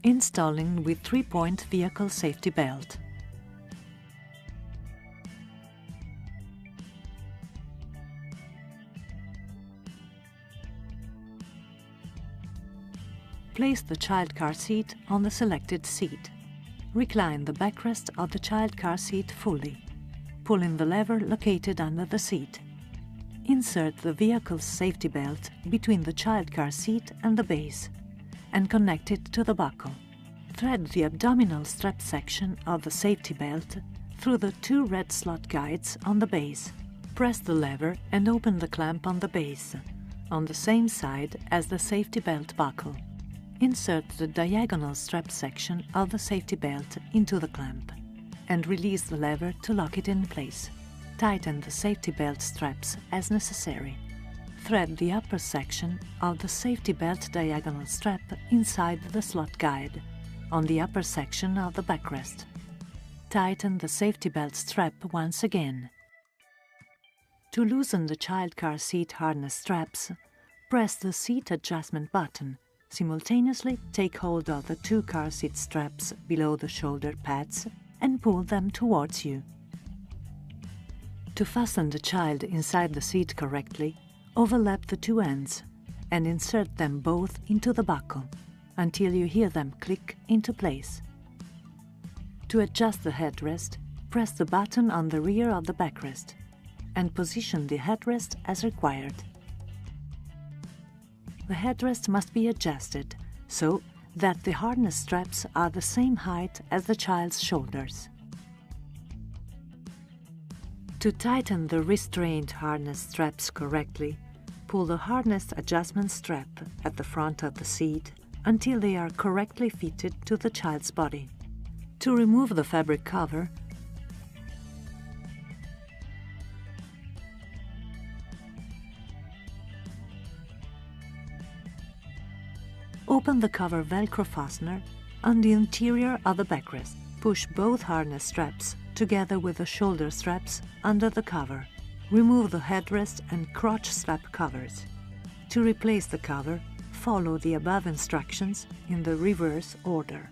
Installing with 3-point vehicle safety belt. Place the child car seat on the selected seat. Recline the backrest of the child car seat fully, pulling the lever located under the seat. Insert the vehicle's safety belt between the child car seat and the base and connect it to the buckle. Thread the abdominal strap section of the safety belt through the 2 red slot guides on the base. Press the lever and open the clamp on the base, on the same side as the safety belt buckle. Insert the diagonal strap section of the safety belt into the clamp and release the lever to lock it in place. Tighten the safety belt straps as necessary. Thread the upper section of the safety belt diagonal strap inside the slot guide on the upper section of the backrest. Tighten the safety belt strap once again. To loosen the child car seat harness straps, press the seat adjustment button. Simultaneously take hold of the 2 car seat straps below the shoulder pads and pull them towards you. To fasten the child inside the seat correctly, overlap the 2 ends and insert them both into the buckle until you hear them click into place. To adjust the headrest, press the button on the rear of the backrest and position the headrest as required. The headrest must be adjusted so that the harness straps are the same height as the child's shoulders. To tighten the restraint harness straps correctly, pull the harness adjustment strap at the front of the seat until they are correctly fitted to the child's body. To remove the fabric cover, open the cover Velcro fastener on the interior of the backrest. Push both harness straps together with the shoulder straps under the cover. Remove the headrest and crotch strap covers. To replace the cover, follow the above instructions in the reverse order.